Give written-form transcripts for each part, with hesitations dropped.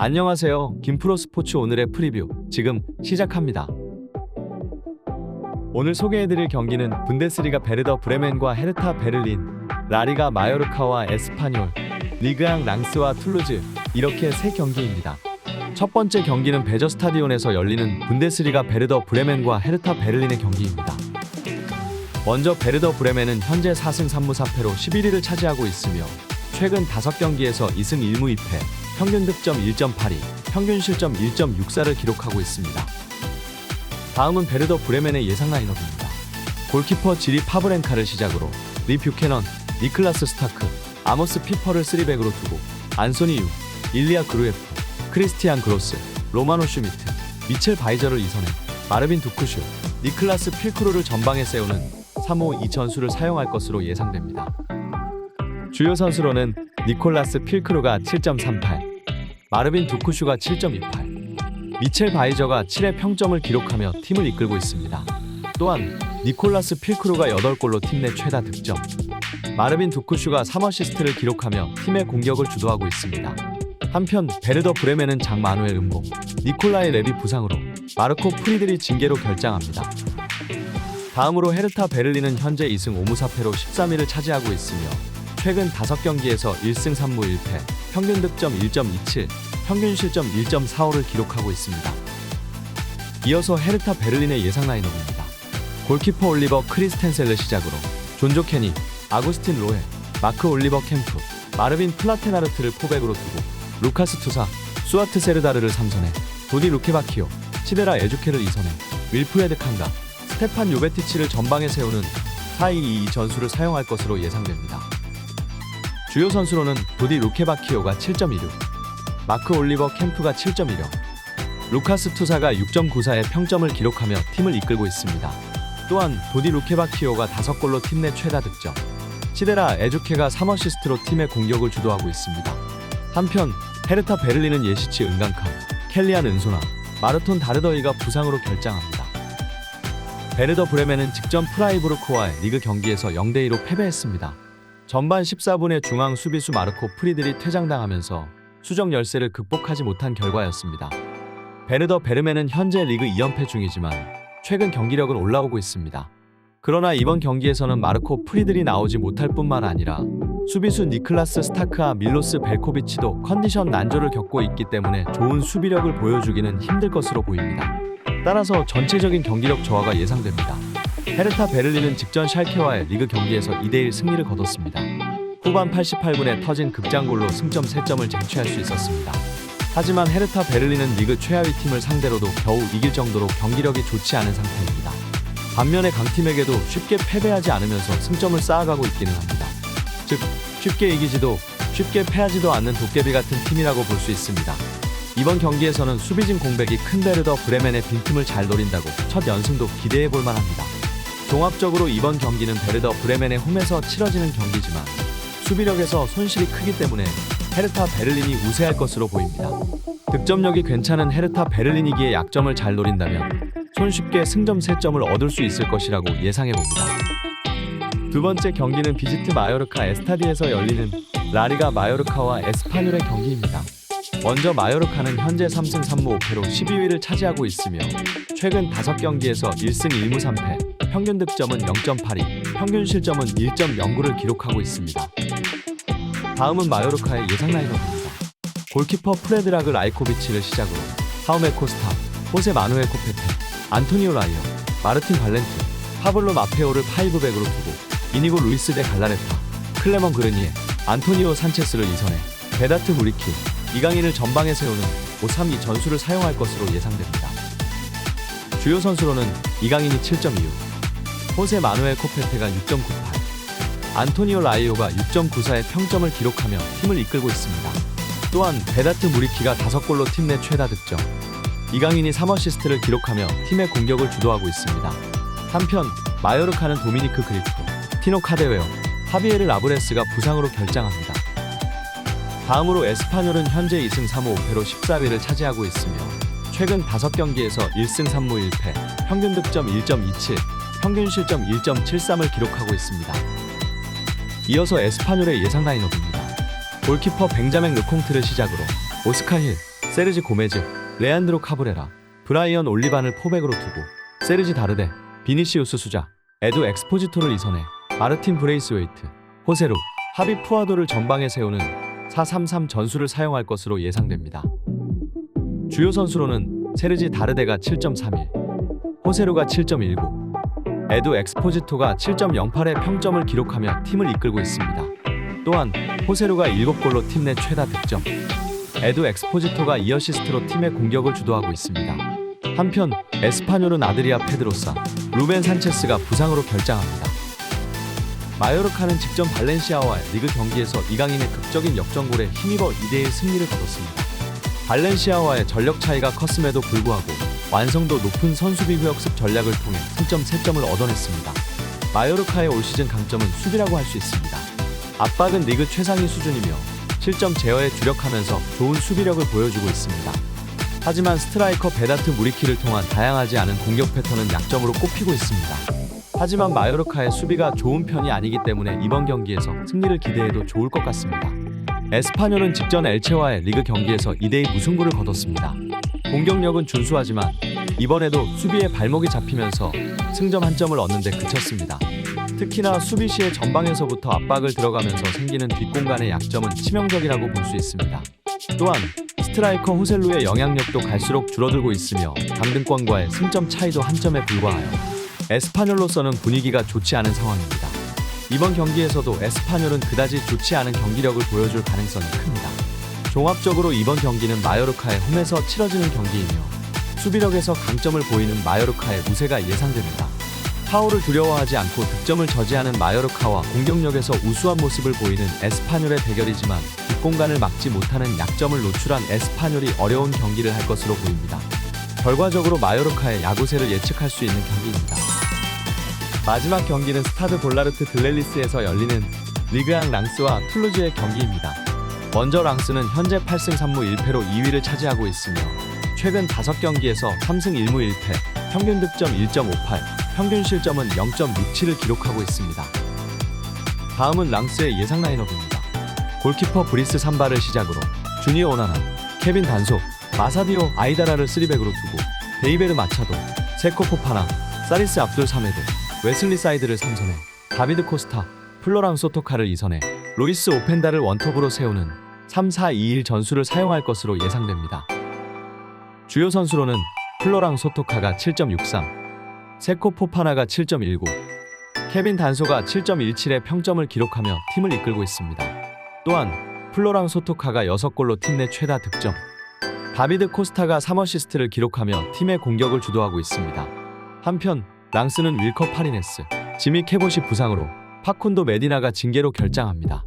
안녕하세요. 김프로 스포츠 오늘의 프리뷰 지금 시작합니다. 오늘 소개해드릴 경기는 분데스리가 베르더 브레멘과 헤르타 베를린, 라리가 마요르카와 에스파뇰, 리그앙 랑스와 툴루즈 이렇게 세 경기입니다. 첫 번째 경기는 베저 스타디온에서 열리는 분데스리가 베르더 브레멘과 헤르타 베를린의 경기입니다. 먼저 베르더 브레멘은 현재 4승 3무 4패로 11위를 차지하고 있으며 최근 5경기에서 2승 1무 2패, 평균 득점 1.82, 평균 실점 1.64를 기록하고 있습니다. 다음은 베르더 브레멘의 예상 라인업입니다. 골키퍼 지리 파브렌카를 시작으로 리 뷰캐넌, 니클라스 스타크, 아모스 피퍼를 3백으로 두고 안소니 유, 일리아 그루에프, 크리스티안 그로스, 로마노 슈미트, 미첼 바이저를 2선에 마르빈 두쿠슈, 니클라스 필크루를 전방에 세우는 3-5-2 전술을 사용할 것으로 예상됩니다. 주요 선수로는 니콜라스 필크루가 7.38, 마르빈 두쿠슈가 7.28, 미첼 바이저가 7의 평점을 기록하며 팀을 이끌고 있습니다. 또한 니콜라스 필크루가 8골로 팀 내 최다 득점, 마르빈 두쿠슈가 3어시스트를 기록하며 팀의 공격을 주도하고 있습니다. 한편 베르더 브레멘은 장 마누엘 음보, 니콜라이 레비 부상으로 마르코 프리들이 징계로 결장합니다. 다음으로 헤르타 베를린은 현재 2승 5무 4패로 13위를 차지하고 있으며 최근 5경기에서 1승 3무 1패, 평균 득점 1.27, 평균 실점 1.45를 기록하고 있습니다. 이어서 헤르타 베를린의 예상 라인업입니다. 골키퍼 올리버 크리스텐셀을 시작으로 존조 케니, 아구스틴 로헤, 마크 올리버 캠프, 마르빈 플라테나르트를 포백으로 두고 루카스 투사, 수아트 세르다르를 3선에 도디 루케바키오, 시데라 에주케를 2선에 윌프레드 칸가, 스테판 요베티치를 전방에 세우는 4-2-2 전술을 사용할 것으로 예상됩니다. 주요 선수로는 도디 루케바키오가 7.16, 마크 올리버 캠프가 7.16, 루카스 투사가 6.94의 평점을 기록하며 팀을 이끌고 있습니다. 또한 도디 루케바키오가 5골로 팀 내 최다 득점, 시데라 에주케가 3어시스트로 팀의 공격을 주도하고 있습니다. 한편 헤르타 베를린은 예시치 은강칸, 켈리안 은소나, 마르톤 다르더이가 부상으로 결장합니다. 베르더 브레멘은 직전 프라이부르크와의 리그 경기에서 0대2로 패배했습니다. 전반 14분에 중앙 수비수 마르코 프리들이 퇴장당하면서 수적 열세를 극복하지 못한 결과였습니다. 베르더 베르멘은 현재 리그 2연패 중이지만 최근 경기력은 올라오고 있습니다. 그러나 이번 경기에서는 마르코 프리들이 나오지 못할 뿐만 아니라 수비수 니클라스 스타크와 밀로스 벨코비치도 컨디션 난조를 겪고 있기 때문에 좋은 수비력을 보여주기는 힘들 것으로 보입니다. 따라서 전체적인 경기력 저하가 예상됩니다. 헤르타 베를린은 직전 샬케와의 리그 경기에서 2대1 승리를 거뒀습니다. 후반 88분에 터진 극장골로 승점 3점을 쟁취할 수 있었습니다. 하지만 헤르타 베를린은 리그 최하위 팀을 상대로도 겨우 이길 정도로 경기력이 좋지 않은 상태입니다. 반면에 강팀에게도 쉽게 패배하지 않으면서 승점을 쌓아가고 있기는 합니다. 즉, 쉽게 이기지도 쉽게 패하지도 않는 도깨비 같은 팀이라고 볼 수 있습니다. 이번 경기에서는 수비진 공백이 큰 베르더 브레멘의 빈틈을 잘 노린다고 첫 연승도 기대해볼 만합니다. 종합적으로 이번 경기는 베르더 브레멘의 홈에서 치러지는 경기지만 수비력에서 손실이 크기 때문에 헤르타 베를린이 우세할 것으로 보입니다. 득점력이 괜찮은 헤르타 베를린이기에 약점을 잘 노린다면 손쉽게 승점 3점을 얻을 수 있을 것이라고 예상해봅니다. 두 번째 경기는 비지트 마요르카 에스타디에서 열리는 라리가 마요르카와 에스파뇰의 경기입니다. 먼저 마요르카는 현재 3승 3무 5패로 12위를 차지하고 있으며 최근 5경기에서 1승 1무 3패, 평균 득점은 0.82, 평균 실점은 1.09를 기록하고 있습니다. 다음은 마요르카의 예상 라인업입니다. 골키퍼 프레드라그 라이코비치를 시작으로 하우메 코스타, 호세 마누엘 코페테, 안토니오 라이어, 마르틴 발렌트, 파블로 마페오를 5백으로 두고 이니고 루이스 데 갈라레타, 클레먼 그르니에, 안토니오 산체스를 2선에 베다트 무리키, 이강인을 전방에 세우는 5-3-2 전술을 사용할 것으로 예상됩니다. 주요 선수로는 이강인이 7.25, 호세 마누엘 코페테가 6.98, 안토니오 라이오가 6.94의 평점을 기록하며 팀을 이끌고 있습니다. 또한 베다트 무리키가 5골로 팀 내 최다 득점, 이강인이 3어시스트를 기록하며 팀의 공격을 주도하고 있습니다. 한편 마요르카는 도미니크 그리프, 티노 카데웨어, 하비에르 라브레스가 부상으로 결장합니다. 다음으로 에스파뇰은 현재 2승 3무 5패로 14위를 차지하고 있으며 최근 5경기에서 1승 3무 1패, 평균 득점 1.27, 평균 실점 1.73을 기록하고 있습니다. 이어서 에스파뇰의 예상 라인업입니다. 골키퍼 벤자맹 르콩트를 시작으로 오스카 힐, 세르지 고메즈, 레안드로 카브레라, 브라이언 올리반을 포백으로 두고 세르지 다르데, 비니시우스 수자, 에두 엑스포지토를 이선해 마르틴 브레이스웨이트, 호세루, 하비 푸아도를 전방에 세우는 4-3-3 전술을 사용할 것으로 예상됩니다. 주요 선수로는 세르지 다르데가 7.31, 호세루가 7.19, 에두 엑스포지토가 7.08의 평점을 기록하며 팀을 이끌고 있습니다. 또한 호세루가 7골로 팀 내 최다 득점, 에두 엑스포지토가 2어시스트로 팀의 공격을 주도하고 있습니다. 한편 에스파뇰은 아드리아 페드로사, 루벤 산체스가 부상으로 결장합니다. 마요르카는 직전 발렌시아와의 리그 경기에서 이강인의 극적인 역전골에 힘입어 2대1 승리를 거뒀습니다. 발렌시아와의 전력 차이가 컸음에도 불구하고 완성도 높은 선수비 후역습 전략을 통해 승점 3점을 얻어냈습니다. 마요르카의 올 시즌 강점은 수비라고 할 수 있습니다. 압박은 리그 최상위 수준이며 실점 제어에 주력하면서 좋은 수비력을 보여주고 있습니다. 하지만 스트라이커 베다트 무리키를 통한 다양하지 않은 공격 패턴은 약점으로 꼽히고 있습니다. 하지만 마요르카의 수비가 좋은 편이 아니기 때문에 이번 경기에서 승리를 기대해도 좋을 것 같습니다. 에스파뇰은 직전 엘체와의 리그 경기에서 2대2 무승부를 거뒀습니다. 공격력은 준수하지만 이번에도 수비에 발목이 잡히면서 승점 1점을 얻는 데 그쳤습니다. 특히나 수비 시에 전방에서부터 압박을 들어가면서 생기는 뒷공간의 약점은 치명적이라고 볼 수 있습니다. 또한 스트라이커 호셀루의 영향력도 갈수록 줄어들고 있으며 강등권과의 승점 차이도 한 점에 불과하여 에스파뇰로서는 분위기가 좋지 않은 상황입니다. 이번 경기에서도 에스파뇰은 그다지 좋지 않은 경기력을 보여줄 가능성이 큽니다. 종합적으로 이번 경기는 마요르카의 홈에서 치러지는 경기이며 수비력에서 강점을 보이는 마요르카의 우세가 예상됩니다. 파울을 두려워하지 않고 득점을 저지하는 마요르카와 공격력에서 우수한 모습을 보이는 에스파뇰의 대결이지만 뒷공간을 막지 못하는 약점을 노출한 에스파뇰이 어려운 경기를 할 것으로 보입니다. 결과적으로 마요르카의 야구세를 예측할 수 있는 경기입니다. 마지막 경기는 스타드 볼라르트 들렐리스에서 열리는 리그앙 랑스와 툴루즈의 경기입니다. 먼저 랑스는 현재 8승 3무 1패로 2위를 차지하고 있으며 최근 5경기에서 3승 1무 1패, 평균 득점 1.58, 평균 실점은 0.67을 기록하고 있습니다. 다음은 랑스의 예상 라인업입니다. 골키퍼 브리스 삼바를 시작으로 주니어 오나나, 케빈 단소, 마사디오 아이다라를 3백으로 두고 데이베르 마차도, 세코 포파나, 사리스 압둘 사메드, 웨슬리 사이드를 3선에 다비드 코스타, 플로랑 소토카를 2선에 로이스 오펜다를 원톱으로 세우는 3-4-2-1 전술을 사용할 것으로 예상됩니다. 주요 선수로는 플로랑 소토카가 7.63, 세코 포파나가 7.19, 케빈 단소가 7.17의 평점을 기록하며 팀을 이끌고 있습니다. 또한 플로랑 소토카가 6골로 팀 내 최다 득점, 다비드 코스타가 3어시스트를 기록하며 팀의 공격을 주도하고 있습니다. 한편 랑스는 윌커 파리네스, 지미 캐봇이 부상으로 파쿤도 메디나가 징계로 결장합니다.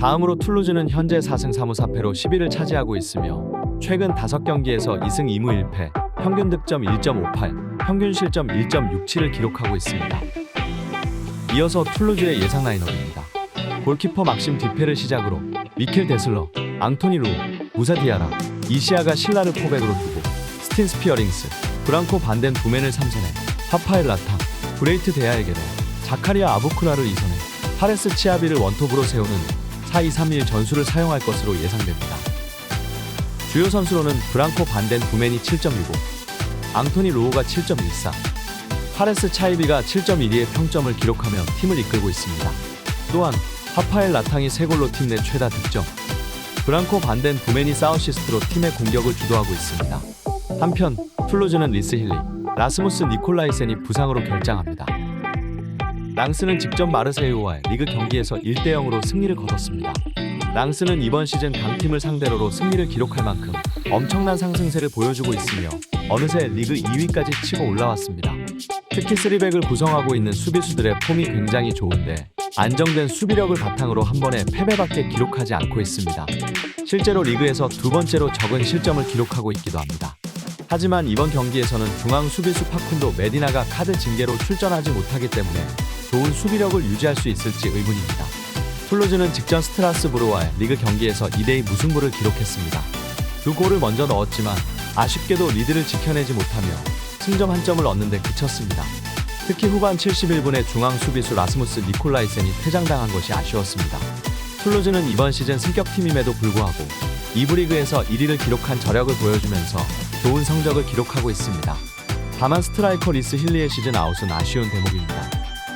다음으로 툴루즈는 현재 4승 3무 4패로 10위를 차지하고 있으며 최근 5경기에서 2승 2무 1패, 평균 득점 1.58, 평균 실점 1.67을 기록하고 있습니다. 이어서 툴루즈의 예상 라인업입니다. 골키퍼 막심 디페를 시작으로 미켈 데슬러, 앙토니 루오, 무사 디아라, 이시아가 실라를 포백으로 두고 스틴 스피어링스, 브랑코 반덴 부멘을 3선에 하파엘 라타, 브레이트 데아에게로 자카리아 아부크라를 2선에 파레스 치아비를 원톱으로 세우는 4-2-3-1 전술을 사용할 것으로 예상됩니다. 주요 선수로는 브랑코 반덴 부멘이 7.65, 앙토니 루오가 7.14, 파레스 차이비가 7.12의 평점을 기록하며 팀을 이끌고 있습니다. 또한 하파엘 라탕이 3골로 팀 내 최다 득점, 브랑코 반덴 부멘이 4어시스트로 팀의 공격을 주도하고 있습니다. 한편 툴루즈는 리스 힐리, 라스무스 니콜라이센이 부상으로 결장합니다. 랑스는 직전 마르세유와의 리그 경기에서 1대0으로 승리를 거뒀습니다. 랑스는 이번 시즌 강팀을 상대로로 승리를 기록할 만큼 엄청난 상승세를 보여주고 있으며 어느새 리그 2위까지 치고 올라왔습니다. 특히 3백을 구성하고 있는 수비수들의 폼이 굉장히 좋은데 안정된 수비력을 바탕으로 한 번에 패배밖에 기록하지 않고 있습니다. 실제로 리그에서 두 번째로 적은 실점을 기록하고 있기도 합니다. 하지만 이번 경기에서는 중앙 수비수 파쿤도 메디나가 카드 징계로 출전하지 못하기 때문에 좋은 수비력을 유지할 수 있을지 의문입니다. 툴루즈는 직전 스트라스부르와의 리그 경기에서 2대2 무승부를 기록했습니다. 두 골을 먼저 넣었지만 아쉽게도 리드를 지켜내지 못하며 승점 1점을 얻는 데 그쳤습니다. 특히 후반 71분에 중앙 수비수 라스무스 니콜라이센이 퇴장당한 것이 아쉬웠습니다. 툴루즈는 이번 시즌 승격팀임에도 불구하고 2부 리그에서 1위를 기록한 저력을 보여주면서 좋은 성적을 기록하고 있습니다. 다만 스트라이커 리스 힐리의 시즌 아웃은 아쉬운 대목입니다.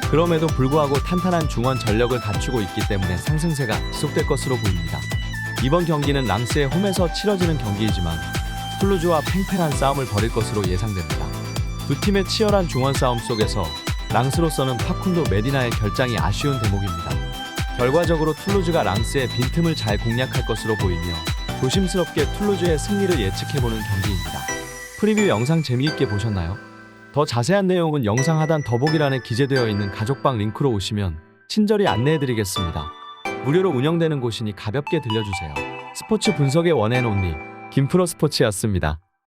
그럼에도 불구하고 탄탄한 중원 전력을 갖추고 있기 때문에 상승세가 지속될 것으로 보입니다. 이번 경기는 랑스의 홈에서 치러지는 경기이지만 툴루즈와 팽팽한 싸움을 벌일 것으로 예상됩니다. 두 팀의 치열한 중원 싸움 속에서 랑스로서는 파쿤도 메디나의 결장이 아쉬운 대목입니다. 결과적으로 툴루즈가 랑스의 빈틈을 잘 공략할 것으로 보이며 조심스럽게 툴루즈의 승리를 예측해보는 경기입니다. 프리뷰 영상 재미있게 보셨나요? 더 자세한 내용은 영상 하단 더보기란에 기재되어 있는 가족방 링크로 오시면 친절히 안내해드리겠습니다. 무료로 운영되는 곳이니 가볍게 들려주세요. 스포츠 분석의 원앤온리 김프로 스포츠였습니다.